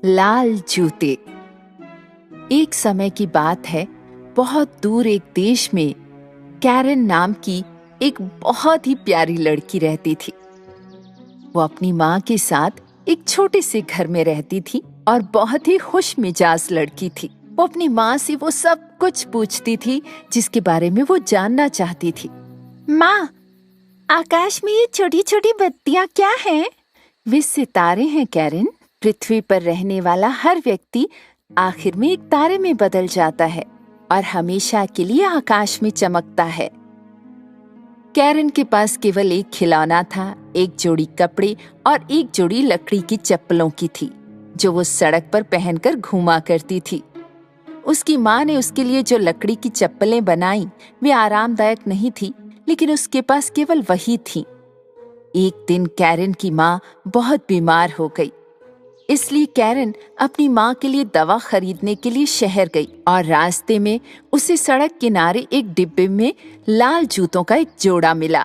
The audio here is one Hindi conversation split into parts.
लाल जूते। एक समय की बात है, बहुत दूर एक देश में कैरन नाम की एक बहुत ही प्यारी लड़की रहती थी। वो अपनी माँ के साथ एक छोटे से घर में रहती थी और बहुत ही खुश मिजाज लड़की थी। वो अपनी माँ से वो सब कुछ पूछती थी जिसके बारे में वो जानना चाहती थी। माँ, आकाश में ये छोटी छोटी बत्तियाँ क्या हैं? वे सितारे हैं कैरन। पृथ्वी पर रहने वाला हर व्यक्ति आखिर में एक तारे में बदल जाता है और हमेशा के लिए आकाश में चमकता है। कैरन के पास केवल एक खिलौना था, एक जोड़ी कपड़े और एक जोड़ी लकड़ी की चप्पलों की थी, जो वो सड़क पर पहनकर घूमा करती थी। उसकी माँ ने उसके लिए जो लकड़ी की चप्पलें बनाई, वे आरामदायक नहीं थी, लेकिन उसके पास केवल वही थी। एक दिन कैरन की माँ बहुत बीमार हो गई, इसलिए कैरन अपनी माँ के लिए दवा खरीदने के लिए शहर गई और रास्ते में उसे सड़क किनारे एक डिब्बे में लाल जूतों का एक जोड़ा मिला।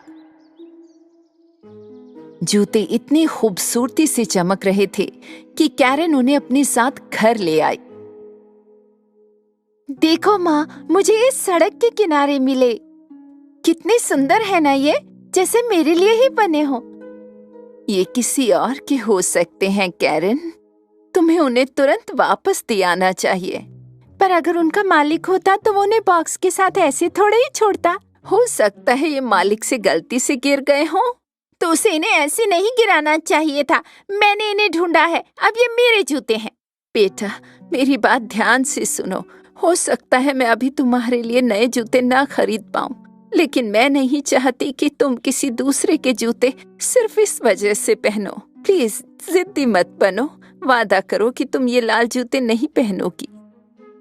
जूते इतनी खूबसूरती से चमक रहे थे कि कैरन उन्हें अपने साथ घर ले आई। देखो माँ, मुझे इस सड़क के किनारे मिले। कितने सुंदर है ना ये, जैसे मेरे लिए ही बने हो। ये किसी और के हो सकते हैं कैरन, तुम्हें उन्हें तुरंत वापस दे आना चाहिए। पर अगर उनका मालिक होता तो वो उन्हें बॉक्स के साथ ऐसे थोड़े ही छोड़ता। हो सकता है ये मालिक से गलती से गिर गए हों। तो उसे इन्हें ऐसे नहीं गिराना चाहिए था। मैंने इन्हें ढूंढा है, अब ये मेरे जूते हैं। बेटा, मेरी बात ध्यान से सुनो। हो सकता है मैं अभी तुम्हारे लिए नए जूते ना खरीद पाऊं, लेकिन मैं नहीं चाहती कि तुम किसी दूसरे के जूते सिर्फ इस वजह से पहनो। प्लीज जिद्दी मत बनो, वादा करो कि तुम ये लाल जूते नहीं पहनोगी।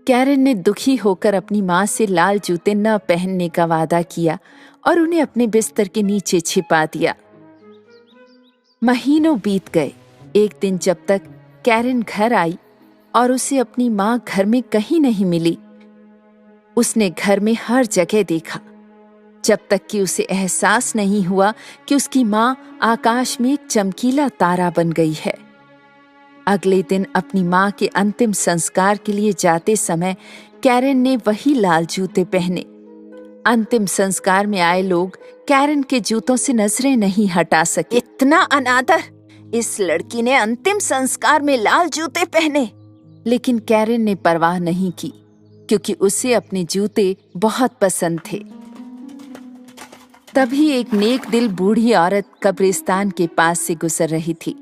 कैरन ने दुखी होकर अपनी माँ से लाल जूते न पहनने का वादा किया और उन्हें अपने बिस्तर के नीचे छिपा दिया। महीनों बीत गए। एक दिन जब तक कैरन घर आई और उसे अपनी माँ घर में कहीं नहीं मिली, उसने घर में हर जगह देखा, जब तक कि उसे एहसास नहीं हुआ कि उसकी माँ आकाश में एक चमकीला तारा बन गई है। अगले दिन अपनी माँ के अंतिम संस्कार के लिए जाते समय कैरन ने वही लाल जूते पहने। अंतिम संस्कार में आए लोग कैरन के जूतों से नजरें नहीं हटा सके। इतना अनादर! इस लड़की ने अंतिम संस्कार में लाल जूते पहने। लेकिन कैरन ने परवाह नहीं की, क्योंकि उसे अपने जूते बहुत पसंद थे। तभी एक नेक दिल बूढ़ी औरत कब्रिस्तान के पास से गुजर रही थी।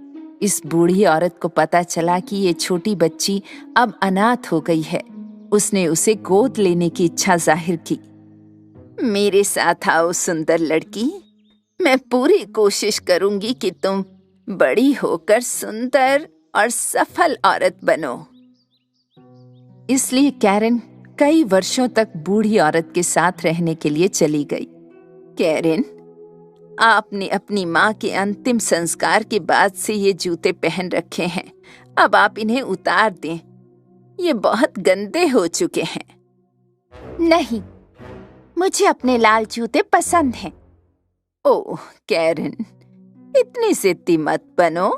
इस बूढ़ी औरत को पता चला कि ये छोटी बच्ची अब अनाथ हो गई है। उसने उसे गोद लेने की इच्छा जाहिर की। मेरे साथ आओ सुंदर लड़की, मैं पूरी कोशिश करूंगी कि तुम बड़ी होकर सुंदर और सफल औरत बनो। इसलिए कैरन कई वर्षों तक बूढ़ी औरत के साथ रहने के लिए चली गई। कैरन, आपने अपनी माँ के अंतिम संस्कार के बाद से ये जूते पहन रखे हैं, अब आप इन्हें उतार दें। ये बहुत गंदे हो चुके हैं। नहीं, मुझे अपने लाल जूते पसंद हैं। ओह कैरन, इतनी जिद्दी मत बनो।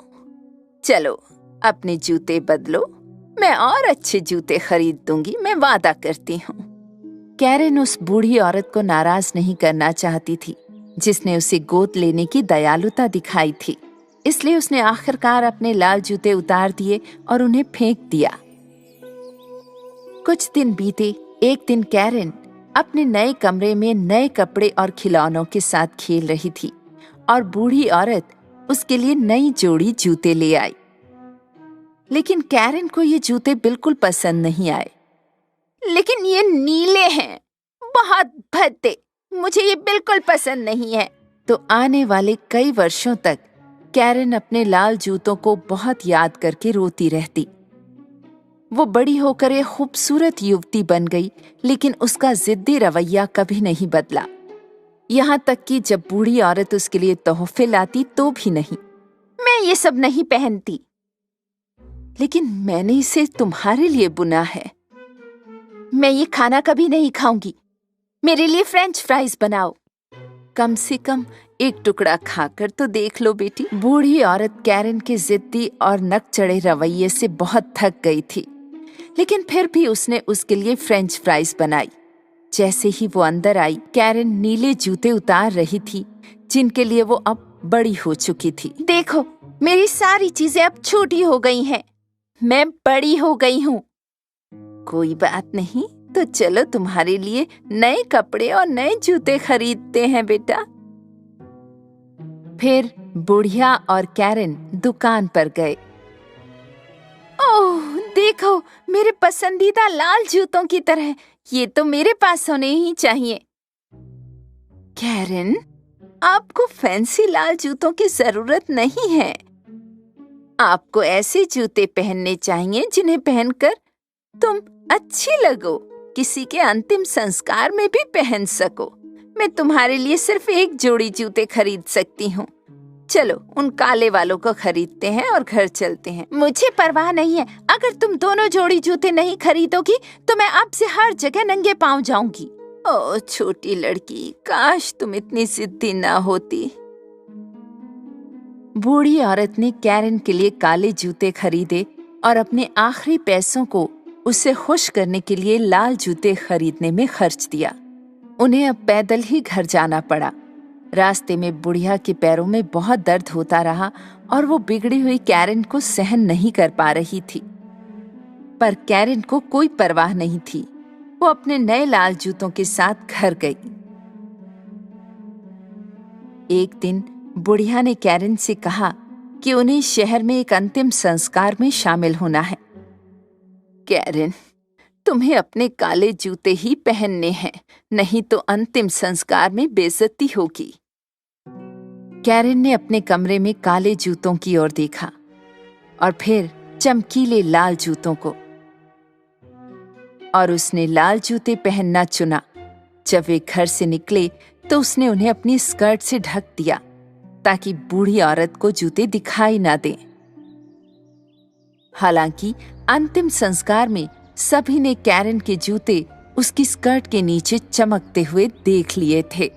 चलो अपने जूते बदलो, मैं और अच्छे जूते खरीद दूंगी, मैं वादा करती हूँ। कैरन उस बूढ़ी औरत को नाराज नहीं करना चाहती थी, जिसने उसे गोद लेने की दयालुता दिखाई थी। इसलिए उसने आखिरकार अपने लाल जूते उतार दिए और उन्हें फेंक दिया। कुछ दिन बीते। एक दिन कैरन अपने नए कमरे में नए कपड़े और खिलौनों के साथ खेल रही थी और बूढ़ी औरत उसके लिए नई जोड़ी जूते ले आई। लेकिन कैरन को ये जूते बिल्कुल पसंद नहीं आए। लेकिन ये नीले हैं, बहुत भद्दे, मुझे ये बिल्कुल पसंद नहीं है। तो आने वाले कई वर्षों तक कैरन अपने लाल जूतों को बहुत याद करके रोती रहती। वो बड़ी होकर एक खूबसूरत युवती बन गई, लेकिन उसका जिद्दी रवैया कभी नहीं बदला। यहाँ तक कि जब बूढ़ी औरत उसके लिए तोहफे लाती तो भी नहीं। मैं ये सब नहीं पहनती। लेकिन मैंने इसे तुम्हारे लिए बुना है। मैं ये खाना कभी नहीं खाऊंगी। मेरे लिए फ्रेंच फ्राइज बनाओ। कम से कम एक टुकड़ा खाकर तो देख लो बेटी। बूढ़ी औरत कैरन के जिद्दी और नक चढ़े रवैये से बहुत थक गई थी, लेकिन फिर भी उसने उसके लिए फ्रेंच फ्राइज बनाई। जैसे ही वो अंदर आई, कैरन नीले जूते उतार रही थी जिनके लिए वो अब बड़ी हो चुकी थी। देखो, मेरी सारी चीजें अब छोटी हो गई हैं। मैं बड़ी हो गई हूँ। कोई बात नहीं, तो चलो तुम्हारे लिए नए कपड़े और नए जूते खरीदते हैं बेटा। फिर बुढ़िया और कैरन दुकान पर गए। ओह, देखो, मेरे पसंदीदा लाल जूतों की तरह। ये तो मेरे पास होने ही चाहिए। कैरन, आपको फैंसी लाल जूतों की जरूरत नहीं है। आपको ऐसे जूते पहनने चाहिए जिन्हें पहनकर तुम अच्छी लगो, किसी के अंतिम संस्कार में भी पहन सको। मैं तुम्हारे लिए सिर्फ एक जोड़ी जूते खरीद सकती हूँ। चलो उन काले वालों को खरीदते हैं और घर चलते हैं। मुझे परवाह नहीं है। अगर तुम दोनों जोड़ी जूते नहीं खरीदोगी तो मैं आपसे हर जगह नंगे पांव जाऊंगी। ओ छोटी लड़की, काश तुम इतनी जिद्दी ना होती। बूढ़ी औरत ने कैरन के लिए काले जूते खरीदे और अपने आखिरी पैसों को उसे खुश करने के लिए लाल जूते खरीदने में खर्च दिया। उन्हें अब पैदल ही घर जाना पड़ा। रास्ते में बुढ़िया के पैरों में बहुत दर्द होता रहा और वो बिगड़ी हुई कैरन को सहन नहीं कर पा रही थी। पर कैरन को कोई परवाह नहीं थी। वो अपने नए लाल जूतों के साथ घर गई। एक दिन बुढ़िया ने कैरन से कहा कि उन्हें शहर में एक अंतिम संस्कार में शामिल होना है। कैरन, तुम्हें अपने काले जूते ही पहनने हैं, नहीं तो अंतिम संस्कार में बेइज्जती होगी। कैरन ने अपने कमरे में काले जूतों की ओर देखा और फिर चमकीले लाल जूतों को, और उसने लाल जूते पहनना चुना। जब वे घर से निकले तो उसने उन्हें अपनी स्कर्ट से ढक दिया ताकि बूढ़ी औरत को जूते दिखाई ना दें। हालांकि अंतिम संस्कार में सभी ने कैरन के जूते उसकी स्कर्ट के नीचे चमकते हुए देख लिए थे।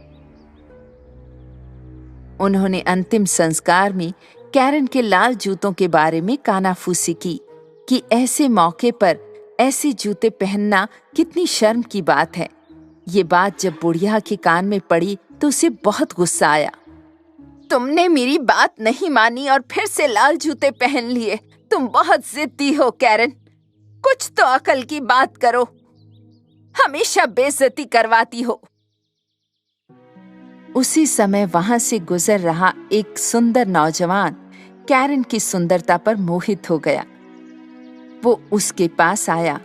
उन्होंने अंतिम संस्कार में कैरन के लाल जूतों के बारे में कानाफूसी की कि ऐसे मौके पर ऐसे जूते पहनना कितनी शर्म की बात है। ये बात जब बुढ़िया के कान में पड़ी तो उसे बहुत गुस्सा आया। तुमने मेरी बात नहीं मानी और फिर से लाल जूते पहन लिए। तुम बहुत जिद्दी हो कैरन, कुछ तो अकल की बात करो। हमेशा बेइज्जती करवाती हो। उसी समय वहां से गुजर रहा एक सुंदर नौजवान कैरन की सुंदरता पर मोहित हो गया। वो उसके पास आया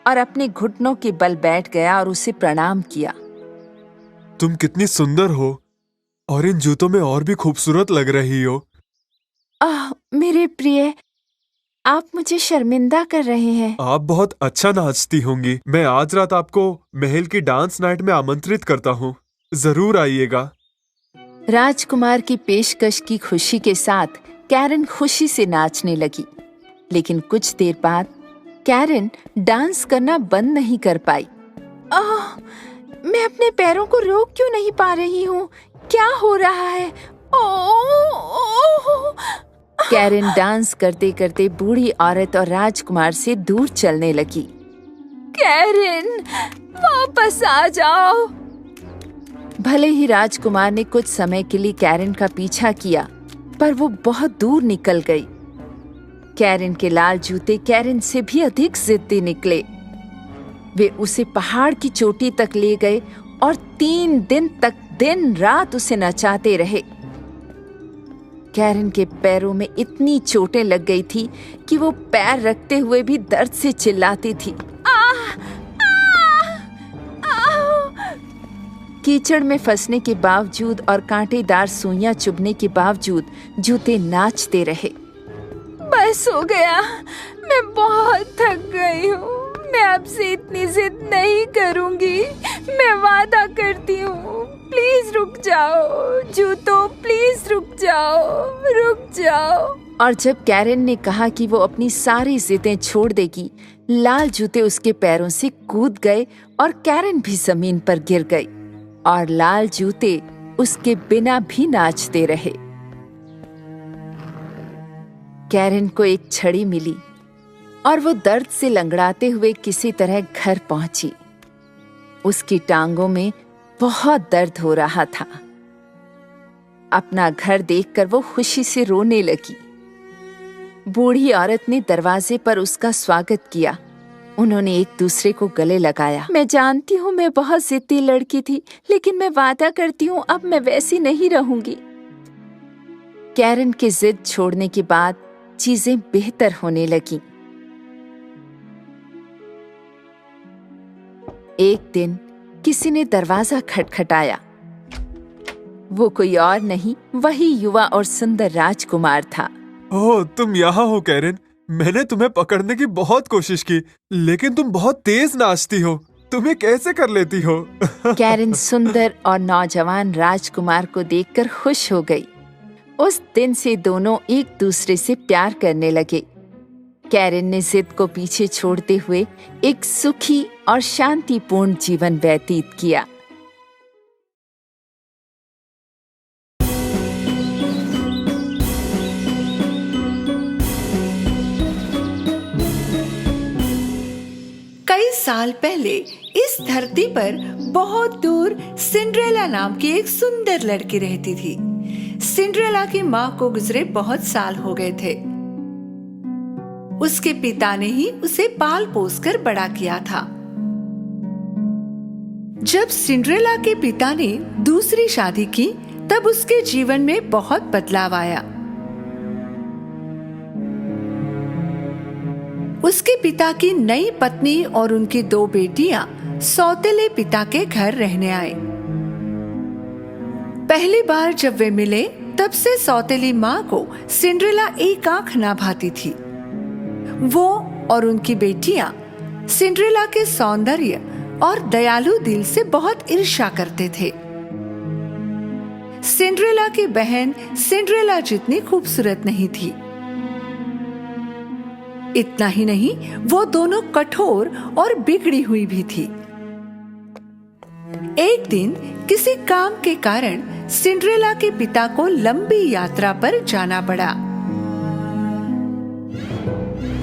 और अपने घुटनों के बल बैठ गया और उसे प्रणाम किया। तुम कितनी सुंदर हो और इन जूतों में और भी खूबसूरत लग रही हो। मेरे प्रिय, आप मुझे शर्मिंदा कर रहे हैं। आप बहुत अच्छा नाचती होंगी। मैं आज रात आपको महल की डांस नाइट में आमंत्रित करता हूँ, जरूर आइएगा। राजकुमार की पेशकश की खुशी के साथ कैरन खुशी से नाचने लगी, लेकिन कुछ देर बाद कैरन डांस करना बंद नहीं कर पाई। मैं अपने पैरों को रोक क्यों नहीं पा रही हूँ? क्या हो रहा है? कैरन डांस करते करते बूढ़ी औरत और राजकुमार से दूर चलने लगी। कैरन, वापस आ जाओ। भले ही राजकुमार ने कुछ समय के लिए कैरन का पीछा किया, पर वो बहुत दूर निकल गई। कैरन के लाल जूते कैरन से भी अधिक जिद्दी निकले। वे उसे पहाड़ की चोटी तक ले गए और 3 दिन तक दिन रात उसे नचाते रहे। कैरन के पैरों में इतनी चोटें लग गई थी कि वो पैर रखते हुए भी दर्द से चिल्लाती थी। कीचड़ में फंसने के बावजूद और कांटेदार सुइयां चुभने के बावजूद जूते नाचते रहे। बस हो गया, मैं बहुत थक गई हूँ। मैं आपसे इतनी जिद नहीं करूँगी, मैं वादा करती हूँ। प्लीज रुक जाओ जूतों, प्लीज रुक जाओ। और जब कैरन ने कहा कि वो अपनी सारी जिदें छोड़ देगी, लाल जूते उसके पैरों से कूद गए और कैरन भी जमीन पर गिर गई और लाल जूते उसके बिना भी नाचते रहे। कैरन को एक छड़ी मिली और वो दर्द से लंगड़ाते हुए किसी तरह घर पहुंची। उसकी टांगों में बहुत दर्द हो रहा था। अपना घर देखकर वो खुशी से रोने लगी। बूढ़ी औरत ने दरवाजे पर उसका स्वागत किया। उन्होंने एक दूसरे को गले लगाया। मैं जानती हूँ मैं बहुत जिद्दी लड़की थी, लेकिन मैं वादा करती हूँ अब मैं वैसी नहीं रहूंगी। कैरन की जिद छोड़ने के बाद चीजें बेहतर होने लगीं। एक दिन किसी ने दरवाजा खटखटाया। वो कोई और नहीं, वही युवा और सुंदर राजकुमार था। ओह, तुम यहाँ हो कैरन। मैंने तुम्हें पकड़ने की बहुत कोशिश की, लेकिन तुम बहुत तेज नाचती हो। तुम्हें कैसे कर लेती हो? कैरन सुंदर और नौजवान राजकुमार को देखकर खुश हो गई। उस दिन से दोनों एक दूसरे से प्यार करने लगे। कैरन ने जिद को पीछे छोड़ते हुए एक सुखी और शांतिपूर्ण जीवन व्यतीत किया। कई साल पहले इस धरती पर बहुत दूर सिंड्रेला नाम की एक सुंदर लड़की रहती थी। सिंड्रेला की माँ को गुजरे बहुत साल हो गए थे। उसके पिता ने ही उसे पाल पोस कर बड़ा किया था। जब सिंड्रेला के पिता ने दूसरी शादी की, तब उसके जीवन में बहुत बदलाव आया। उसके पिता की नई पत्नी और उनकी 2 बेटियां सौतेले पिता के घर रहने आए। पहली बार जब वे मिले, तब से सौतेली माँ को सिंड्रेला एक आंख ना भाती थी। वो और उनकी बेटियां सिंड्रेला के सौंदर्य और दयालु दिल से बहुत ईर्ष्या करते थे। सिंड्रेला की बहन सिंड्रेला जितनी खूबसूरत नहीं थी। इतना ही नहीं, वो दोनों कठोर और बिगड़ी हुई भी थी। एक दिन किसी काम के कारण सिंड्रेला के पिता को लंबी यात्रा पर जाना पड़ा,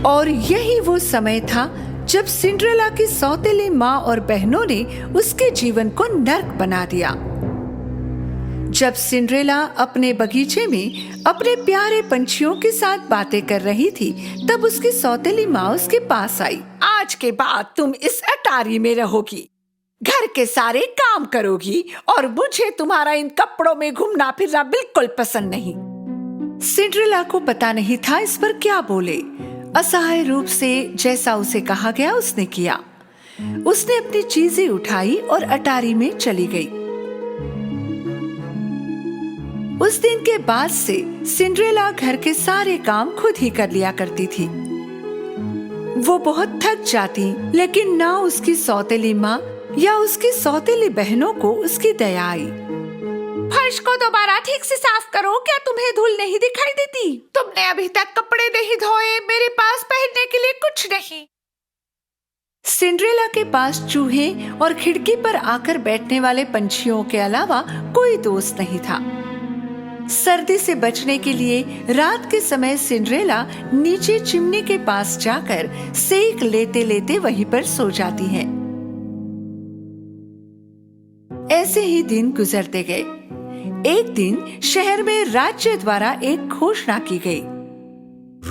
और यही वो समय था जब सिंड्रेला की सौतेली माँ और बहनों ने उसके जीवन को नर्क बना दिया। जब सिंड्रेला अपने बगीचे में अपने प्यारे पंछियों के साथ बातें कर रही थी, तब उसकी सौतेली माँ उसके पास आई। आज के बाद तुम इस अटारी में रहोगी, घर के सारे काम करोगी, और मुझे तुम्हारा इन कपड़ों में घूमना फिरना बिल्कुल पसंद नहीं। सिंड्रेला को पता नहीं था इस पर क्या बोले। असहाय रूप से जैसा उसे कहा गया उसने किया। उसने अपनी चीजें उठाई और अटारी में चली गई। उस दिन के बाद से सिंड्रेला घर के सारे काम खुद ही कर लिया करती थी। वो बहुत थक जाती, लेकिन ना उसकी सौतेली माँ या उसकी सौतेली बहनों को उसकी दया आई। फर्श को दोबारा ठीक से साफ करो, क्या तुम्हें धूल नहीं दिखाई देती? तुमने अभी तक कपड़े नहीं धोए, मेरे पास पहनने के लिए कुछ नहीं। सिंड्रेला के पास चूहे और खिड़की पर आकर बैठने वाले पंछियों के अलावा कोई दोस्त नहीं था। सर्दी से बचने के लिए रात के समय सिंड्रेला नीचे चिमनी के पास जाकर सेक लेते लेते वहीं पर सो जाती है। ऐसे ही दिन गुजरते गए। एक दिन शहर में राज्य द्वारा एक घोषणा की गई।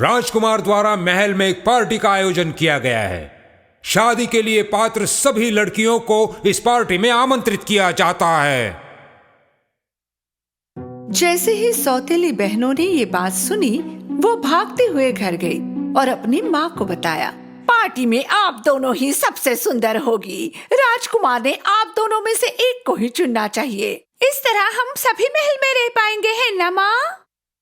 राजकुमार द्वारा महल में एक पार्टी का आयोजन किया गया है। शादी के लिए पात्र सभी लड़कियों को इस पार्टी में आमंत्रित किया जाता है। जैसे ही सौतेली बहनों ने ये बात सुनी, वो भागते हुए घर गई और अपनी माँ को बताया। पार्टी में आप दोनों ही सबसे सुंदर होगी। राजकुमार ने आप दोनों में से एक को ही चुनना चाहिए। इस तरह हम सभी महल में रह पाएंगे, है ना माँ?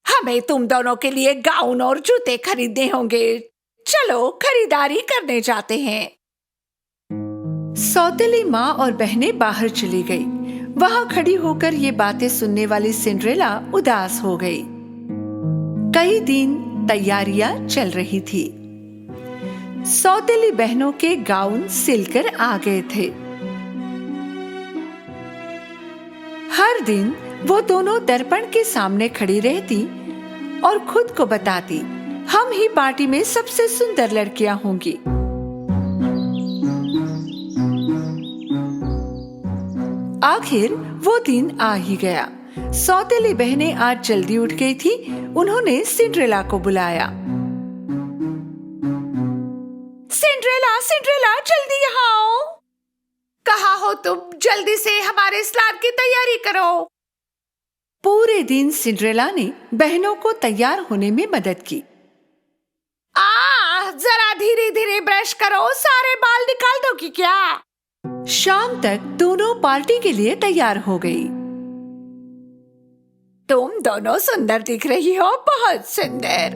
हमें तुम दोनों के लिए गाउन और जूते खरीदने होंगे। चलो खरीदारी करने जाते हैं। सौतेली माँ और बहनें बाहर चली गई। वहां खड़ी होकर ये बातें सुनने वाली सिंड्रेला उदास हो गई। कई दिन तैयारियां चल रही थी। सौतेली बहनों के गाउन सिलकर आ गए थे। हर दिन वो दोनों दर्पण के सामने खड़ी रहती और खुद को बताती, हम ही पार्टी में सबसे सुंदर लड़कियां होंगी। आखिर वो दिन आ ही गया। सौतेली बहनें आज जल्दी उठ गई थी। उन्होंने सिंड्रेला को बुलाया। सिंड्रेला, सिंड्रेला, जल्दी यहाँ आओ। कहाँ हो तुम? जल्दी से हमारे स्लाद की तैयारी करो। पूरे दिन सिंड्रेला ने बहनों को तैयार होने में मदद की। जरा धीरे धीरे ब्रश करो, सारे बाल निकाल दोगी क्या? शाम तक दोनों पार्टी के लिए तैयार हो गई। तुम दोनों सुंदर दिख रही हो, बहुत सुंदर।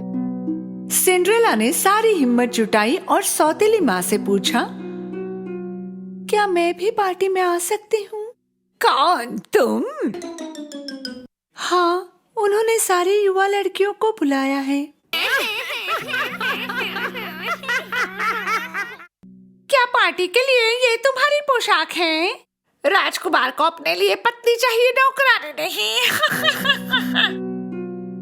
सिंड्रेला ने सारी हिम्मत जुटाई और सौतेली माँ से पूछा, क्या मैं भी पार्टी में आ सकती हूँ? कौन, तुम? हाँ, उन्होंने सारी युवा लड़कियों को बुलाया है। क्या पार्टी के लिए ये तुम्हारी पोशाक है? राजकुमार को अपने लिए पत्नी चाहिए, नौकरानी नहीं।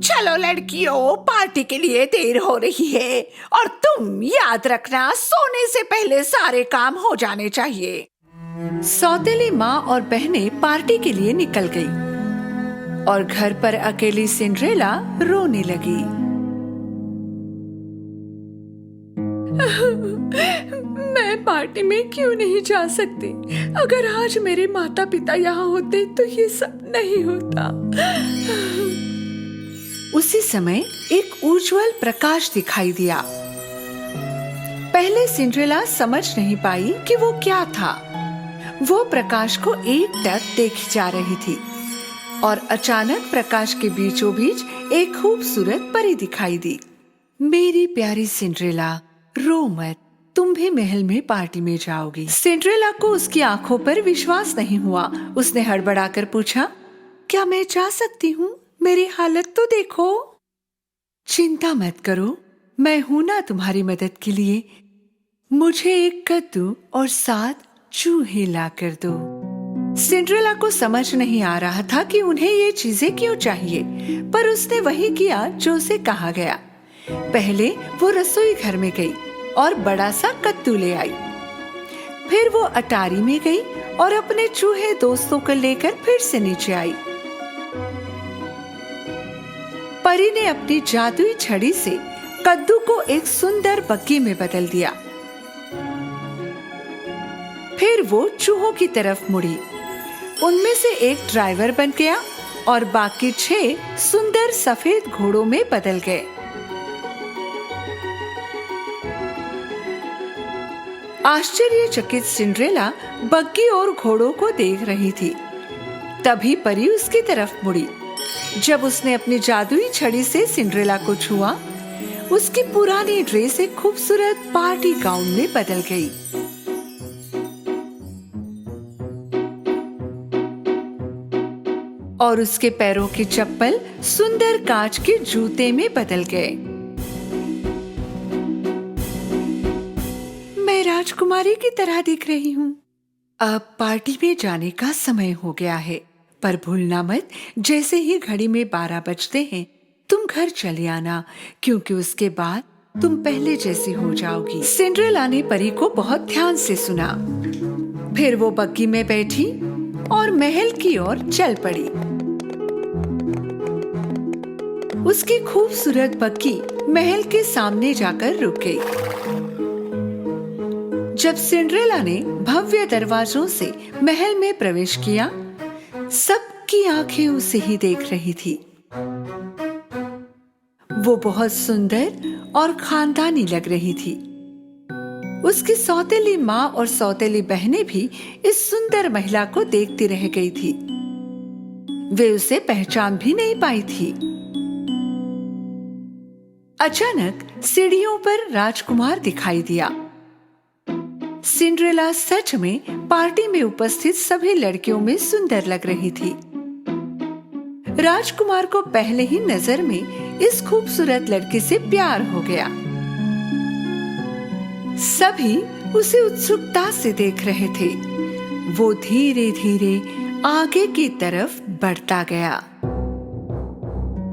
चलो लड़कियों, पार्टी के लिए देर हो रही है और तुम याद रखना, सोने से पहले सारे काम हो जाने चाहिए। सौतेली माँ और बहनें पार्टी के लिए निकल गई और घर पर अकेली सिंड्रेला रोने लगी। मैं पार्टी में क्यों नहीं जा सकती? अगर आज मेरे माता पिता यहाँ होते तो ये सब नहीं होता। उसी समय एक उज्जवल प्रकाश दिखाई दिया। पहले सिंड्रेला समझ नहीं पाई कि वो क्या था। वो प्रकाश को एकटक देखी जा रही थी और अचानक प्रकाश के बीचों बीच एक खूबसूरत परी दिखाई दी। मेरी प्यारी सिंड्रेला, रो मत, तुम भी महल में पार्टी में जाओगी। सिंड्रेला को उसकी आंखों पर विश्वास नहीं हुआ। उसने हड़बड़ाकर पूछा, क्या मैं जा सकती हूँ? मेरी हालत तो देखो। चिंता मत करो, मैं हूं ना तुम्हारी मदद के लिए। मुझे एक कद्दू और 7 चूहे ला कर दो। सिंड्रेला को समझ नहीं आ रहा था कि उन्हें ये चीजें क्यों चाहिए, पर उसने वही किया जो उसे कहा गया। पहले वो रसोई घर में गई और बड़ा सा कद्दू ले आई। फिर वो अटारी में गई और अपने चूहे दोस्तों को लेकर फिर से नीचे आई। परी ने अपनी जादुई छड़ी से कद्दू को एक सुंदर बग्गी में बदल दिया। फिर वो चूहों की तरफ मुड़ी। उनमें से एक ड्राइवर बन गया और बाकी 6 सुंदर सफेद घोड़ों में बदल गए। आश्चर्यचकित सिंड्रेला बग्गी और घोड़ों को देख रही थी। तभी परी उसकी तरफ मुड़ी। जब उसने अपनी जादुई छड़ी से सिंड्रेला को छुआ, उसकी पुरानी ड्रेस एक खूबसूरत पार्टी गाउन में बदल गई। और उसके पैरों की चप्पल सुंदर कांच के जूते में बदल गए। मैं राजकुमारी की तरह दिख रही हूँ। अब पार्टी में जाने का समय हो गया है, पर भूलना मत, जैसे ही घड़ी में 12 बजते हैं तुम घर चले आना, क्योंकि उसके बाद तुम पहले जैसी हो जाओगी। सिंड्रेला ने परी को बहुत ध्यान से सुना। फिर वो बग्गी में बैठी और महल की ओर चल पड़ी। उसकी खूबसूरत बग्गी महल के सामने जाकर रुक गई। जब सिंड्रेला ने भव्य दरवाजों से महल में प्रवेश किया, सबकी आंखें उसे ही देख रही थी। वो बहुत सुंदर और खानदानी लग रही थी। उसकी सौतेली माँ और सौतेली बहनें भी इस सुंदर महिला को देखती रह गई थी। वे उसे पहचान भी नहीं पाई थी। अचानक सीढ़ियों पर राजकुमार दिखाई दिया। सिंड्रेला सच में पार्टी में उपस्थित सभी लड़कियों में सुंदर लग रही थी। राजकुमार को पहले ही नजर में इस खूबसूरत लड़की से प्यार हो गया। सभी उसे उत्सुकता से देख रहे थे। वो धीरे धीरे आगे की तरफ बढ़ता गया।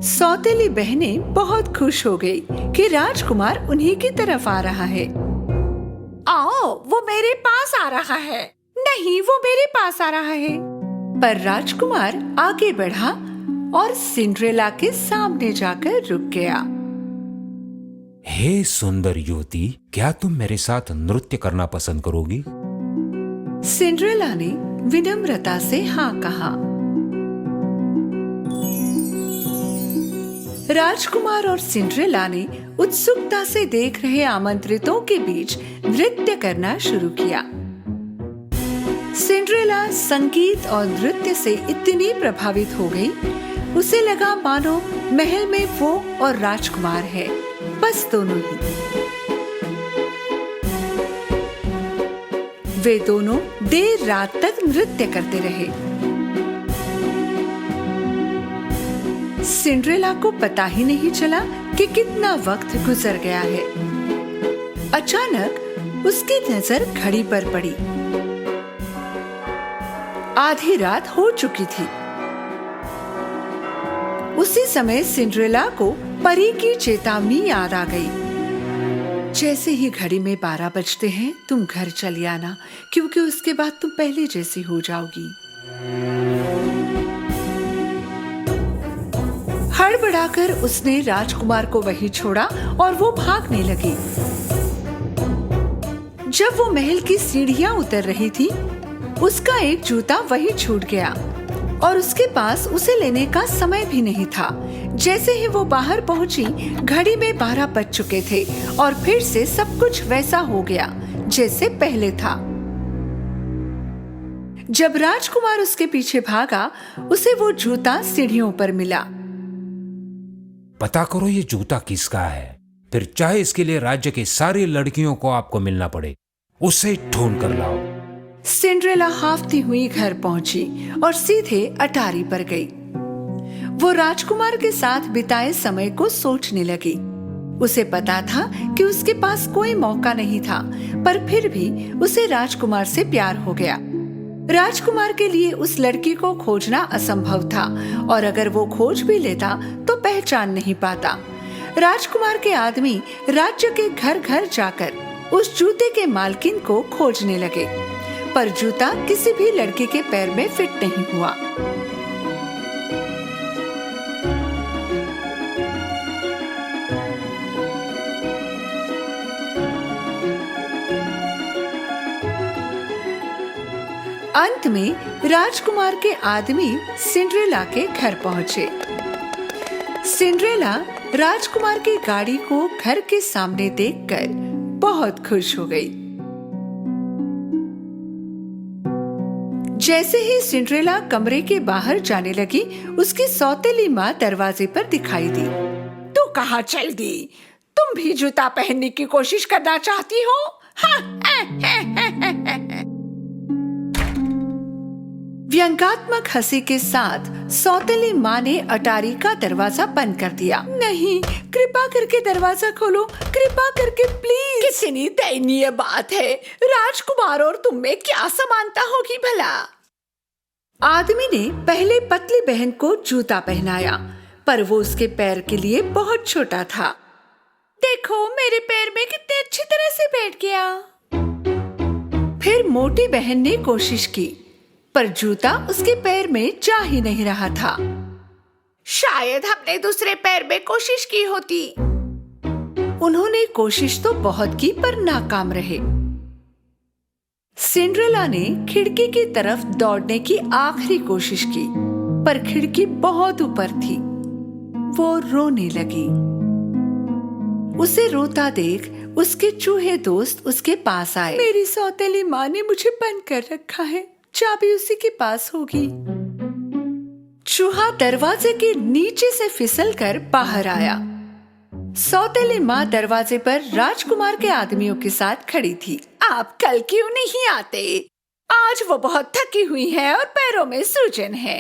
सौतेली बहनें बहुत खुश हो गई कि राजकुमार उन्हीं की तरफ आ रहा है। आओ, वो मेरे पास आ रहा है। नहीं, वो मेरे पास आ रहा है। पर राजकुमार आगे बढ़ा और सिंड्रेला के सामने जाकर रुक गया। हे सुंदर युवती, क्या तुम मेरे साथ नृत्य करना पसंद करोगी? सिंड्रेला ने विनम्रता से हाँ कहा। राजकुमार और सिंड्रेला ने उत्सुकता से देख रहे आमंत्रितों के बीच नृत्य करना शुरू किया। सिंड्रेला संगीत और नृत्य से इतनी प्रभावित हो गई, उसे लगा मानो महल में वो और राजकुमार है, बस दोनों ही। वे दोनों देर रात तक नृत्य करते रहे। सिंड्रेला को पता ही नहीं चला कि कितना वक्त गुजर गया है। अचानक उसकी नजर घड़ी पर पड़ी। आधी रात हो चुकी थी। उसी समय सिंड्रेला को परी की चेतावनी याद आ गई। जैसे ही घड़ी में 12 बजते हैं, तुम घर चली आना, क्योंकि उसके बाद तुम पहले जैसी हो जाओगी। हड़बड़ाकर उसने राजकुमार को वहीं छोड़ा और वो भागने लगी। जब वो महल की सीढ़ियां उतर रही थी, उसका एक जूता वहीं छूट गया और उसके पास उसे लेने का समय भी नहीं था। जैसे ही वो बाहर पहुंची, घड़ी में 12 बज चुके थे और फिर से सब कुछ वैसा हो गया जैसे पहले था। जब राजकुमार उसके पीछे भागा, उसे वो जूता सीढ़ियों पर मिला। पता करो ये जूता किसका है, फिर चाहे इसके लिए राज्य की सारी लड़कियों को आपको मिलना पड़े, उसे ढूंढ कर लाओ। सिंड्रेला हाफती हुई घर पहुंची और सीधे अटारी पर गई। वो राजकुमार के साथ बिताए समय को सोचने लगी। उसे पता था कि उसके पास कोई मौका नहीं था, पर फिर भी उसे राजकुमार से प्यार हो गया। राजकुमार के लिए उस लड़की को खोजना असंभव था और अगर वो खोज भी लेता तो पहचान नहीं पाता। राजकुमार के आदमी राज्य के घर घर जाकर उस जूते के मालकिन को खोजने लगे, पर जूता किसी भी लड़की के पैर में फिट नहीं हुआ। अंत में राजकुमार के आदमी सिंड्रेला के घर पहुंचे। सिंड्रेला राजकुमार की गाड़ी को घर के सामने देखकर बहुत खुश हो गई। जैसे ही सिंड्रेला कमरे के बाहर जाने लगी, उसकी सौतेली माँ दरवाजे पर दिखाई दी। तू कहाँ चल दी? तुम भी जूता पहनने की कोशिश करना चाहती हो? व्यंग्यात्मक हंसी के साथ सौतेली माँ ने अटारी का दरवाजा बंद कर दिया। नहीं, कृपा करके दरवाजा खोलो, कृपा करके प्लीज। कितनी दयनीय बात है। राजकुमार और तुम में क्या समानता होगी भला? आदमी ने पहले पतली बहन को जूता पहनाया, पर वो उसके पैर के लिए बहुत छोटा था। देखो मेरे पैर में कितने अच्छी तरह से बैठ गया। फिर मोटी बहन ने कोशिश की, पर जूता उसके पैर में जा ही नहीं रहा था। शायद हमने दूसरे पैर में कोशिश की होती। उन्होंने कोशिश तो बहुत की, पर नाकाम रहे। सिंड्रेला ने खिड़की की तरफ दौड़ने की आखिरी कोशिश की, पर खिड़की बहुत ऊपर थी। वो रोने लगी। उसे रोता देख उसके चूहे दोस्त उसके पास आए। मेरी सौतेली माँ ने मुझे बंद कर रखा है, चाबी उसी के पास होगी। चूहा दरवाजे के नीचे से फिसलकर बाहर आया। सौतेली माँ दरवाजे पर राजकुमार के आदमियों के साथ खड़ी थी। आप कल क्यों नहीं आते? आज वो बहुत थकी हुई है और पैरों में सूजन है।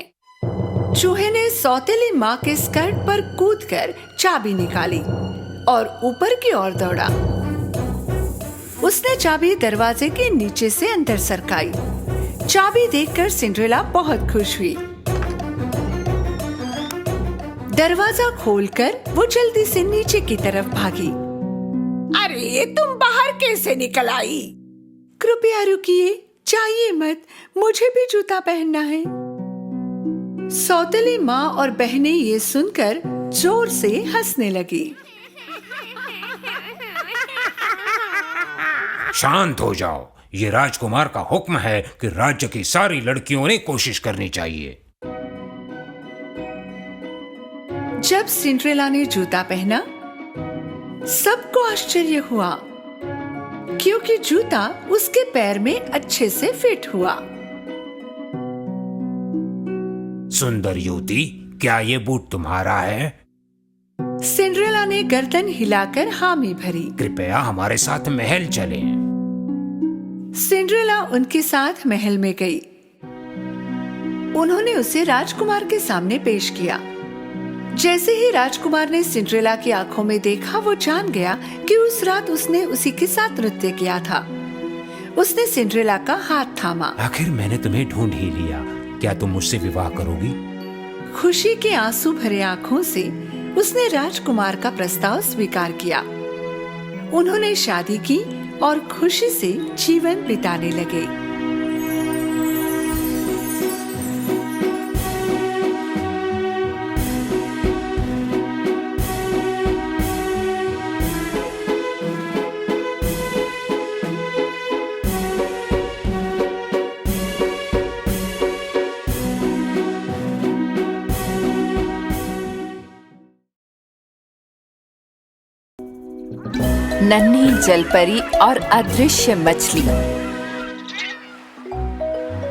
चूहे ने सौतेली माँ के स्कर्ट पर कूदकर चाबी निकाली और ऊपर की ओर दौड़ा। उसने चाबी दरवाजे के नीचे से अंदर सरकाई। चाबी देखकर सिंड्रेला बहुत खुश हुई। दरवाजा खोलकर वो जल्दी से नीचे की तरफ भागी। अरे तुम बाहर कैसे निकल आई? कृपया रुकिए, जाइए मत, मुझे भी जूता पहनना है। सौतेली माँ और बहनें ये सुनकर जोर से हंसने लगी। शांत हो जाओ, ये राजकुमार का हुक्म है कि राज्य की सारी लड़कियों ने कोशिश करनी चाहिए। जब सिंड्रेला ने जूता पहना, सबको आश्चर्य हुआ क्योंकि जूता उसके पैर में अच्छे से फिट हुआ। सुंदर युवती, क्या ये बूट तुम्हारा है? सिंड्रेला ने गर्दन हिलाकर हामी भरी। कृपया हमारे साथ महल चलें। सिंड्रेला उनके साथ महल में गई। उन्होंने उसे राजकुमार के सामने पेश किया। जैसे ही राजकुमार ने सिंड्रेला की आंखों में देखा, वो जान गया कि उस रात उसने उसी के साथ नृत्य किया था। उसने सिंड्रेला का हाथ थामा। आखिर मैंने तुम्हें ढूंढ ही लिया। क्या तुम मुझसे विवाह करोगी? खुशी के आंसू भरे आंखों से उसने राजकुमार का प्रस्ताव स्वीकार किया। उन्होंने शादी की और खुशी से जीवन बिताने लगे। नन्ही जलपरी और अदृश्य मछली।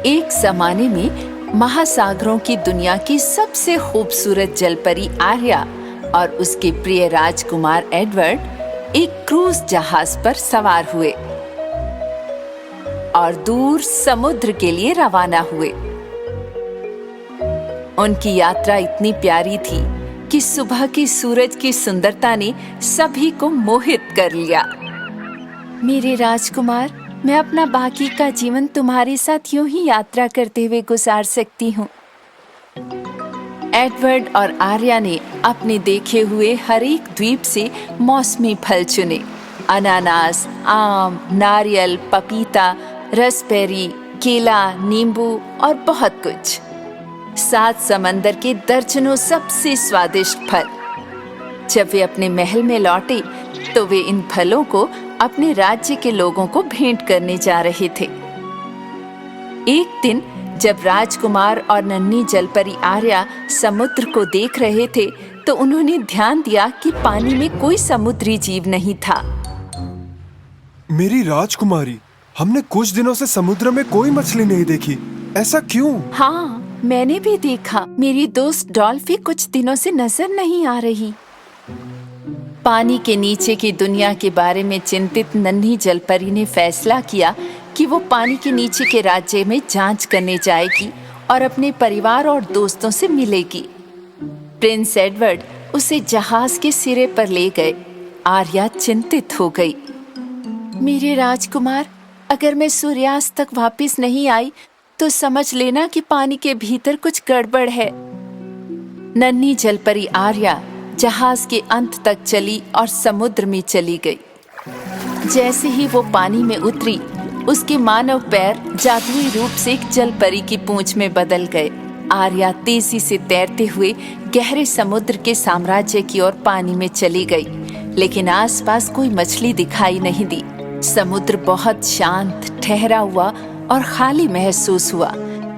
एक जमाने में महासागरों की दुनिया की सबसे खूबसूरत जलपरी आर्या और उसके प्रिय राजकुमार एडवर्ड एक क्रूज जहाज पर सवार हुए और दूर समुद्र के लिए रवाना हुए। उनकी यात्रा इतनी प्यारी थी कि सुबह की सूरज की सुंदरता ने सभी को मोहित कर लिया। मेरे राजकुमार, मैं अपना बाकी का जीवन तुम्हारे साथ यूं ही यात्रा करते हुए गुजार सकती हूँ। एडवर्ड और आर्या ने अपने देखे हुए हर एक द्वीप से मौसमी फल चुने। अनानास, आम, नारियल, पपीता, रसबेरी, केला, नींबू और बहुत कुछ। 7 समंदर के दर्जनों सबसे स्वादिष्ट फल। जब वे अपने महल में लौटे तो वे इन फलों को अपने राज्य के लोगों को भेंट करने जा रहे थे। एक दिन जब राजकुमार और नन्ही जलपरी आर्या समुद्र को देख रहे थे तो उन्होंने ध्यान दिया कि पानी में कोई समुद्री जीव नहीं था। मेरी राजकुमारी, हमने कुछ दिनों से समुद्र में कोई मछली नहीं देखी। ऐसा क्यों? हाँ, मैंने भी देखा। मेरी दोस्त डॉल्फी कुछ दिनों से नजर नहीं आ रही। पानी के नीचे की दुनिया के बारे में चिंतित नन्ही जलपरी ने फैसला किया कि वो पानी के नीचे के राज्य में जांच करने जाएगी और अपने परिवार और दोस्तों से मिलेगी। प्रिंस एडवर्ड उसे जहाज के सिरे पर ले गए। आर्या चिंतित हो गई। मेरे राजकुमार, अगर मैं सूर्यास्त तक वापस नहीं आई तो समझ लेना कि पानी के भीतर कुछ गड़बड़ है। नन्ही जलपरी आर्या जहाज के अंत तक चली और समुद्र में चली गई। जैसे ही वो पानी में उतरी, उसके मानव पैर जादुई रूप से एक जलपरी की पूंछ में बदल गए। आर्या तेजी से तैरते हुए गहरे समुद्र के साम्राज्य की ओर पानी में चली गई, लेकिन आसपास कोई मछली दिखाई नहीं दी। समुद्र बहुत शांत, ठहरा हुआ और खाली महसूस हुआ।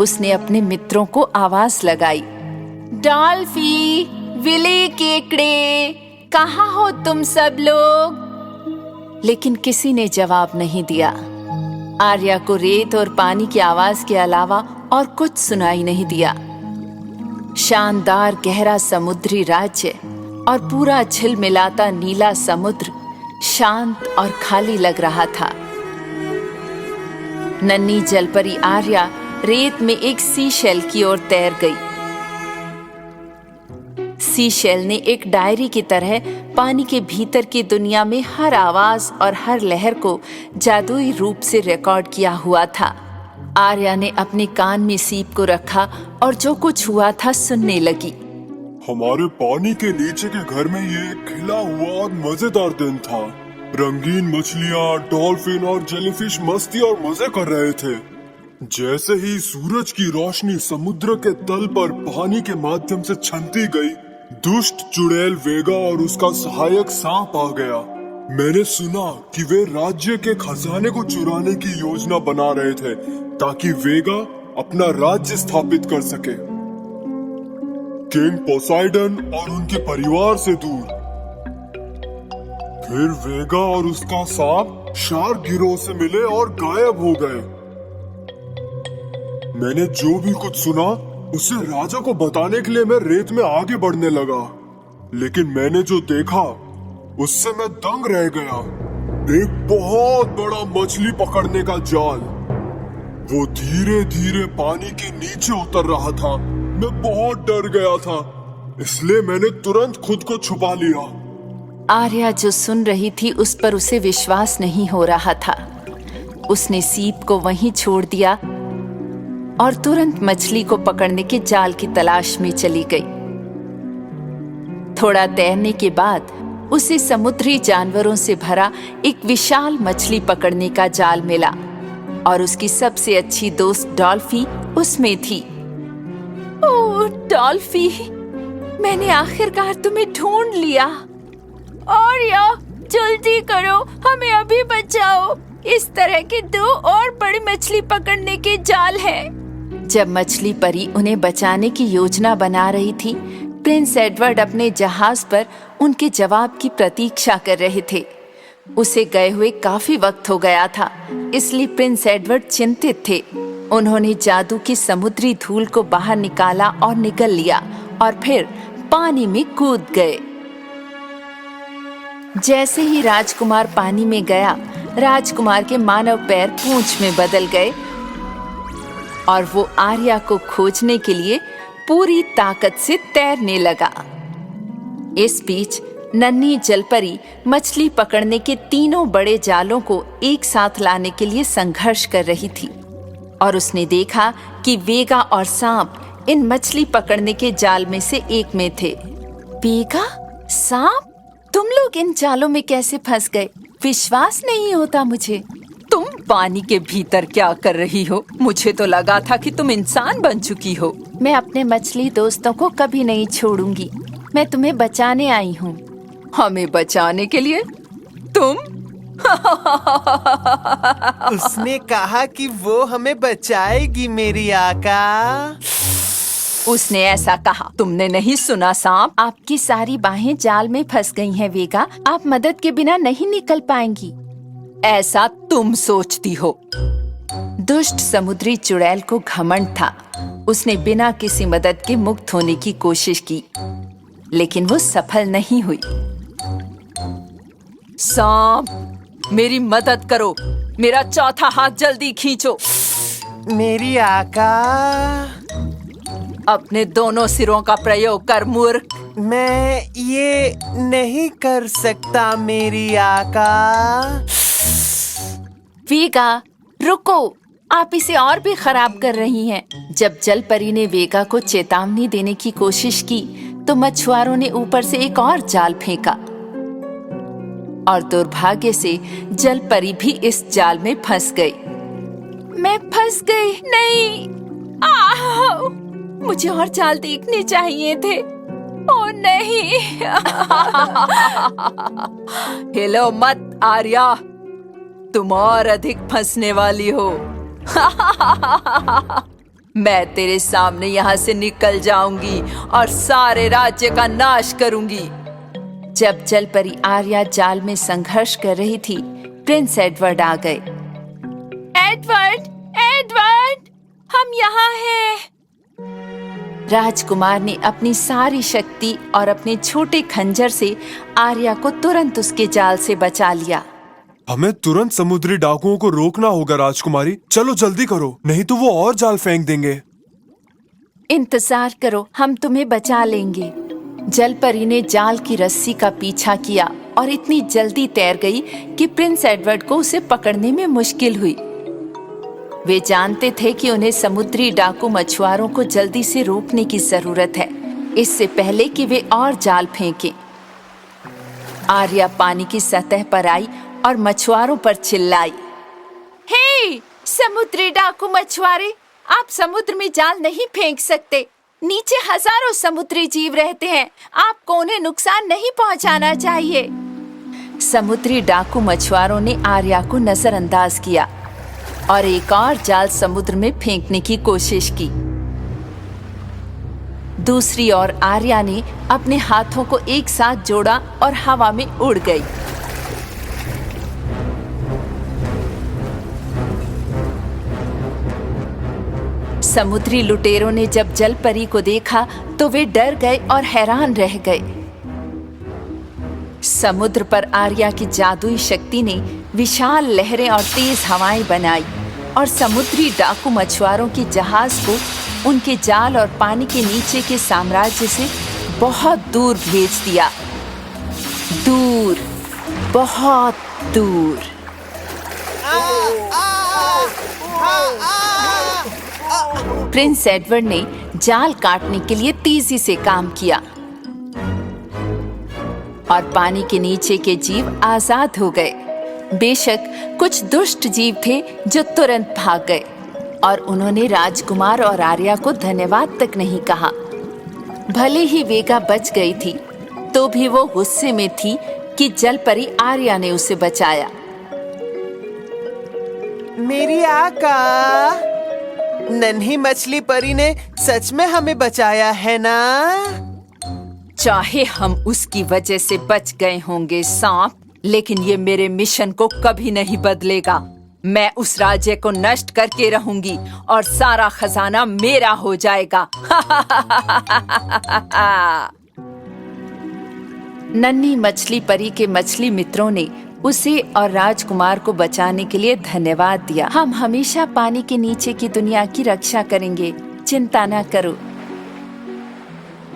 उसने अपने मित्रों को आवाज लगाई, डॉल्फी, विले केकड़े, कहाँ हो तुम सब लोग? लेकिन किसी ने जवाब नहीं दिया। आर्या को रेत और पानी की आवाज के अलावा और कुछ सुनाई नहीं दिया। शानदार गहरा समुद्री राज्य और पूरा झिलमिलाता नीला समुद्र शांत और खाली लग रहा था। नन्ही जलपरी आर्या रेत में एक सीशेल की ओर तैर गई। सीशेल ने एक डायरी की तरह पानी के भीतर की दुनिया में हर आवाज और हर लहर को जादुई रूप से रिकॉर्ड किया हुआ था। आर्या ने अपने कान में सीप को रखा और जो कुछ हुआ था सुनने लगी। हमारे पानी के नीचे के घर में ये खिला हुआ और मजेदार दिन था। रंगीन मछलियाँ, डॉल्फिन और जेलीफिश मस्ती और मजे कर रहे थे। जैसे ही सूरज की रोशनी समुद्र के तल पर पानी के माध्यम से छनती गई, दुष्ट चुड़ैल वेगा और उसका सहायक सांप आ गया। मैंने सुना कि वे राज्य के खजाने को चुराने की योजना बना रहे थे ताकि वेगा अपना राज्य स्थापित कर सके, किंग पोसाइडन और उनके परिवार से दूर। फिर वेगा और उसका सांप शार्क गिरोह से मिले और गायब हो गए। मैंने जो भी कुछ सुना उसे राजा को बताने के लिए मैं रेत में आगे बढ़ने लगा, लेकिन मैंने जो देखा उससे मैं दंग रह गया। एक बहुत बड़ा मछली पकड़ने का जाल, वो धीरे धीरे पानी के नीचे उतर रहा था। मैं बहुत डर गया था, इसलिए मैंने तुरंत खुद को छुपा लिया। आर्या जो सुन रही थी उस पर उसे विश्वास नहीं हो रहा था। उसने सीप को वहीं छोड़ दिया और तुरंत मछली को पकड़ने के जाल की तलाश में चली गई। थोड़ा तैरने के बाद उसे समुद्री जानवरों से भरा एक विशाल मछली पकड़ने का जाल मिला और उसकी सबसे अच्छी दोस्त डॉल्फी उसमें थी। ओह डॉल्फी, मैंने आखिरकार तुम्हें ढूंढ लिया। आर्या, जल्दी करो, हमें अभी बचाओ। इस तरह के 2 और बड़ी मछली पकड़ने के जाल हैं। जब मछली परी उन्हें बचाने की योजना बना रही थी, प्रिंस एडवर्ड अपने जहाज पर उनके जवाब की प्रतीक्षा कर रहे थे। उसे गए हुए काफी वक्त हो गया था, इसलिए प्रिंस एडवर्ड चिंतित थे। उन्होंने जादू की समुद्री धूल को बाहर निकाला और निगल लिया और फिर पानी में कूद गए। जैसे ही राजकुमार पानी में गया, राजकुमार के मानव पैर पूंछ में बदल गए और वो आर्या को खोजने के लिए पूरी ताकत से तैरने लगा। इस बीच नन्ही जलपरी मछली पकड़ने के 3 बड़े जालों को एक साथ लाने के लिए संघर्ष कर रही थी और उसने देखा कि वेगा और सांप इन मछली पकड़ने के जाल में से एक में थे। वेगा, सांप, तुम लोग इन जालों में कैसे फंस गए? विश्वास नहीं होता मुझे। तुम पानी के भीतर क्या कर रही हो? मुझे तो लगा था कि तुम इंसान बन चुकी हो। मैं अपने मछली दोस्तों को कभी नहीं छोड़ूंगी। मैं तुम्हें बचाने आई हूँ। हमें बचाने के लिए? तुम? उसने कहा कि वो हमें बचाएगी मेरी आका। उसने ऐसा कहा? तुमने नहीं सुना सांप? आपकी सारी बाहें जाल में फंस गई हैं वेगा। आप मदद के बिना नहीं निकल पाएंगी। ऐसा तुम सोचती हो। दुष्ट समुद्री चुड़ैल को घमंड था। उसने बिना किसी मदद के मुक्त होने की कोशिश की, लेकिन वो सफल नहीं हुई। सांप, मेरी मदद करो। मेरा चौथा हाथ जल्दी खींचो। मेरी आका। अपने दोनों सिरों का प्रयोग कर मूर्ख। मैं ये नहीं कर सकता मेरी आका। वेगा, रुको, आप इसे और भी खराब कर रही हैं। जब जलपरी ने वेगा को चेतावनी देने की कोशिश की तो मछुआरों ने ऊपर से एक और जाल फेंका और दुर्भाग्य से जलपरी भी इस जाल में फंस गई। मैं फंस गई। नहीं, मुझे और जाल देखने चाहिए थे। ओह नहीं। हिलो मत आर्या, तुम और अधिक फंसने वाली हो। मैं तेरे सामने यहाँ से निकल जाऊंगी और सारे राज्य का नाश करूंगी। जब जलपरी आर्या जाल में संघर्ष कर रही थी, प्रिंस एडवर्ड आ गए। एडवर्ड, एडवर्ड, हम यहाँ हैं। राजकुमार ने अपनी सारी शक्ति और अपने छोटे खंजर से आर्या को तुरंत उसके जाल से बचा लिया। हमें तुरंत समुद्री डाकुओं को रोकना होगा राजकुमारी। चलो जल्दी करो, नहीं तो वो और जाल फेंक देंगे। इंतजार करो, हम तुम्हें बचा लेंगे। जलपरी ने जाल की रस्सी का पीछा किया और इतनी जल्दी तैर गई कि प्रिंस एडवर्ड को उसे पकड़ने में मुश्किल हुई। वे जानते थे कि उन्हें समुद्री डाकू मछुआरों को जल्दी से रोकने की जरूरत है, इससे पहले कि वे और जाल फेंकें। आर्या पानी की सतह पर आई और मछुआरों पर चिल्लाई, हे समुद्री डाकू मछुआरे, आप समुद्र में जाल नहीं फेंक सकते। नीचे हजारों समुद्री जीव रहते हैं, आपको उन्हें नुकसान नहीं पहुंचाना चाहिए। समुद्री डाकू मछुआरों ने आर्या को नजरअंदाज किया और एक और जाल समुद्र में फेंकने की कोशिश की। दूसरी ओर आर्या ने अपने हाथों को एक साथ जोड़ा और हवा में उड़ गई। समुद्री लुटेरों ने जब जल परी को देखा तो वे डर गए और हैरान रह गए। समुद्र पर आर्या की जादुई शक्ति ने विशाल लहरें और तेज हवाएं बनाई और समुद्री डाकू मछुआरों के जहाज को उनके जाल और पानी के नीचे के साम्राज्य से बहुत दूर भेज दिया। दूर, बहुत दूर। प्रिंस एडवर्ड ने जाल काटने के लिए तेजी से काम किया और पानी के नीचे के जीव आजाद हो गए। बेशक कुछ दुष्ट जीव थे जो तुरंत भाग गए और उन्होंने राजकुमार और आर्या को धन्यवाद तक नहीं कहा। भले ही वेगा बच गई थी, तो भी वो गुस्से में थी कि जल परी आर्या ने उसे बचाया। मेरी आका, नन्ही मछली परी ने सच में हमें बचाया है ना? चाहे हम उसकी वजह से बच गए होंगे सांप, लेकिन ये मेरे मिशन को कभी नहीं बदलेगा। मैं उस राज्य को नष्ट करके रहूंगी और सारा खजाना मेरा हो जाएगा। नन्ही मछली परी के मछली मित्रों ने उसे और राजकुमार को बचाने के लिए धन्यवाद दिया। हम हमेशा पानी के नीचे की दुनिया की रक्षा करेंगे, चिंता न करो।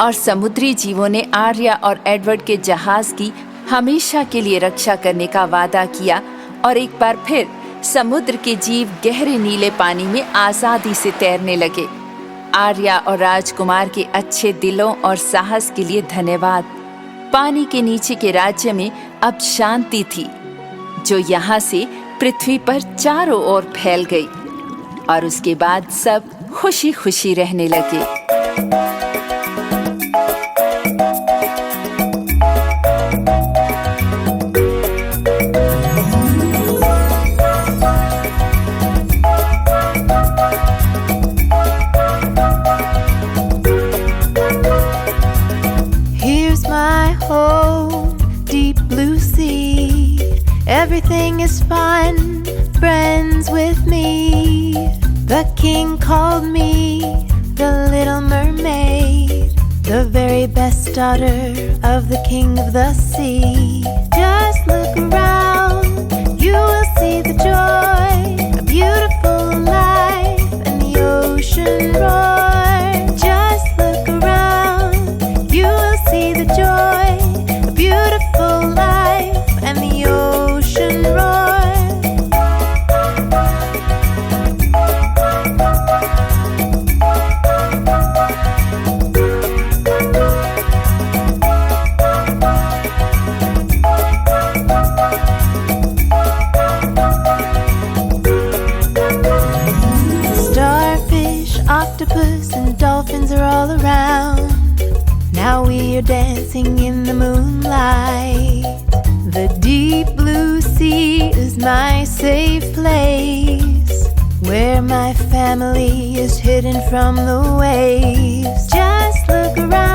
और समुद्री जीवों ने आर्या और एडवर्ड के जहाज की हमेशा के लिए रक्षा करने का वादा किया और एक बार फिर समुद्र के जीव गहरे नीले पानी में आजादी से तैरने लगे। आर्या और राजकुमार के अच्छे दिलों और साहस के लिए धन्यवाद। पानी के नीचे के राज्य में अब शांति थी, जो यहाँ से पृथ्वी पर चारों ओर फैल गई और उसके बाद सब खुशी खुशी रहने लगे। Everything is fun, friends with me. The king called me the little mermaid, the very best daughter of the king of the sea. Just look around, you will see the joy, a beautiful life and the ocean roar. Just look around, you will see the joy, a beautiful life and the ocean roar. Starfish, octopus and dolphins are all around. Now we are dancing in the moonlight. The deep blue sea is my safe place, where my family is hidden from the waves. Just look around.